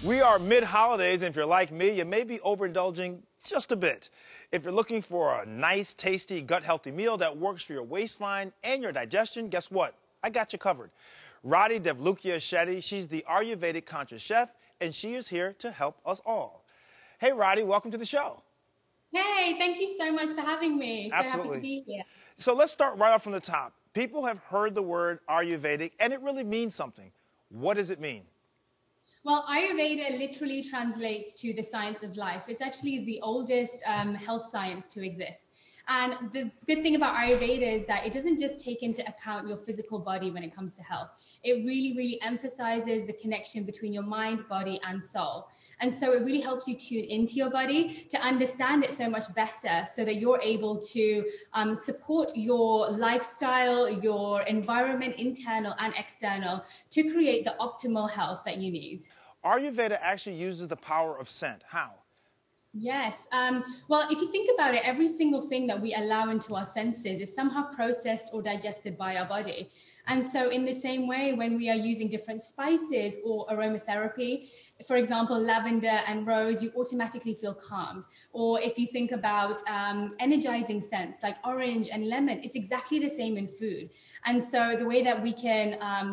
We are mid-holidays, and if you're like me, you may be overindulging just a bit. If you're looking for a nice, tasty, gut-healthy meal that works for your waistline and your digestion, guess what? I got you covered. Radhi Devlukia, she's the Ayurvedic conscious chef, and she is here to help us all. Hey, Radhi, welcome to the show. Hey, thank you so much for having me. So Absolutely. happy to be here. So let's start right off from the top. People have heard the word Ayurvedic, and it really means something. What does it mean? Well, Ayurveda literally translates to the science of life. It's actually the oldest health science to exist. And the good thing about Ayurveda is that it doesn't just take into account your physical body when it comes to health. It really, really emphasizes the connection between your mind, body, and soul. And so it really helps you tune into your body to understand it so much better so that you're able to support your lifestyle, your environment, internal and external, to create the optimal health that you need. Ayurveda actually uses the power of scent. How? Yes. Well, if you think about it, every single thing that we allow into our senses is somehow processed or digested by our body. And so in the same way, when we are using different spices or aromatherapy, for example, lavender and rose, you automatically feel calmed. Or if you think about energizing scents like orange and lemon, it's exactly the same in food. And so the way that we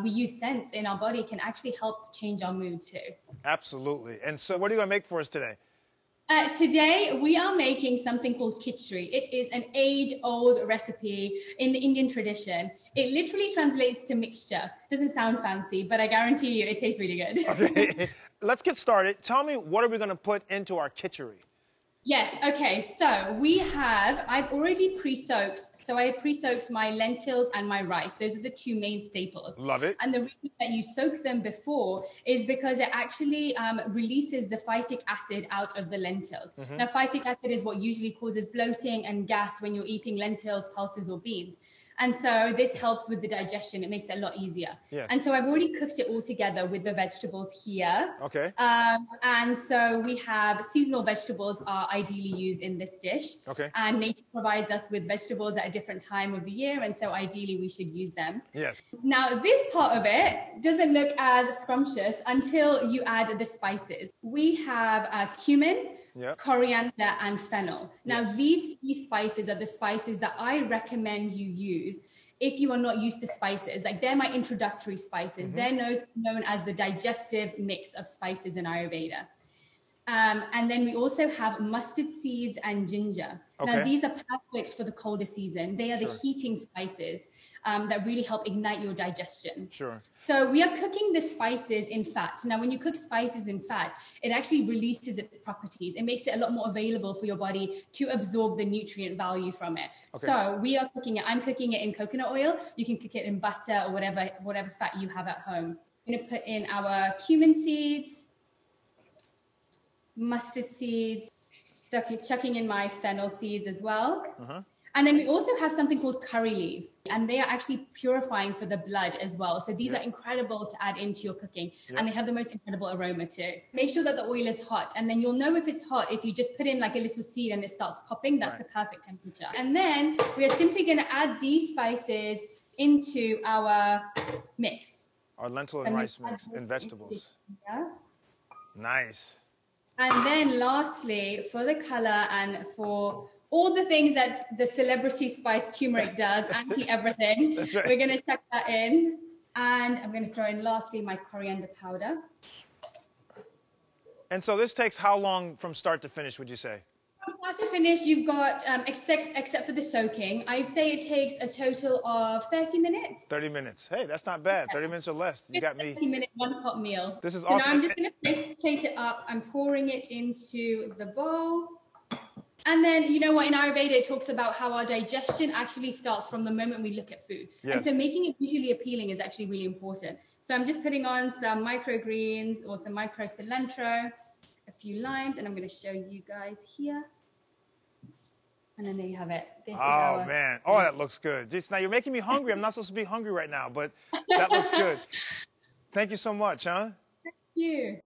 use scents in our body can actually help change our mood too. Absolutely. And so what are you going to make for us today? Today, we are making something called Kitchari. It is an age-old recipe in the Indian tradition. It literally translates to mixture. Doesn't sound fancy, but I guarantee you it tastes really good. Okay, let's get started. Tell me, what are we going to put into our Kitchari? Yes, okay, so I've already pre-soaked. So I pre-soaked my lentils and my rice. Those are the two main staples. Love it. And the reason that you soak them before is because it actually releases the phytic acid out of the lentils. Now, phytic acid is what usually causes bloating and gas when you're eating lentils, pulses, or beans. And so this helps with the digestion. It makes it a lot easier. Yeah. And so I've already cooked it all together with the vegetables here. Okay. And so we have seasonal vegetables are ideally used in this dish. Okay. And nature provides us with vegetables at a different time of the year. And so ideally we should use them. Yes. Now this part of it doesn't look as scrumptious until you add the spices. We have cumin, yep, coriander, and fennel. Now, yes, these three spices are the spices that I recommend you use if you are not used to spices. Like, they're my introductory spices. They're known as the digestive mix of spices in Ayurveda. And then we also have mustard seeds and ginger. Okay. Now, these are perfect for the colder season. They are the heating spices that really help ignite your digestion. Sure. So we are cooking the spices in fat. Now, when you cook spices in fat, it actually releases its properties. It makes it a lot more available for your body to absorb the nutrient value from it. Okay. So we are cooking it. I'm cooking it in coconut oil. You can cook it in butter or whatever fat you have at home. I'm going to put in our cumin seeds, mustard seeds, chucking in my fennel seeds as well. And then we also have something called curry leaves, and they are actually purifying for the blood as well. So these are incredible to add into your cooking, and they have the most incredible aroma too. Make sure that the oil is hot, and then you'll know if it's hot if you just put in like a little seed and it starts popping. That's the perfect temperature. And then we are simply going to add these spices into our mix. Our lentil and rice mix and vegetables. Yeah. Nice. And then lastly, for the color and for all the things that the celebrity spice turmeric does, anti-everything, right, we're going to chuck that in. And I'm going to throw in lastly my coriander powder. And so this takes how long from start to finish, would you say? From start to finish, you've got, except for the soaking, I'd say it takes a total of 30 minutes. 30 minutes. Hey, that's not bad. 30 minutes or less. You got me. 30-minute one-pot meal. This is so awesome. Now I'm just going to plate it up. I'm pouring it into the bowl. And then, you know what, in Ayurveda, it talks about how our digestion actually starts from the moment we look at food. Yes. And so making it visually appealing is actually really important. So I'm just putting on some microgreens or some micro cilantro, a few limes, and I'm going to show you guys here. And then there you have it. This is our... man. Oh, that looks good. Just, now, you're making me hungry. I'm not supposed to be hungry right now, but that looks good. Thank you so much, huh? Thank you.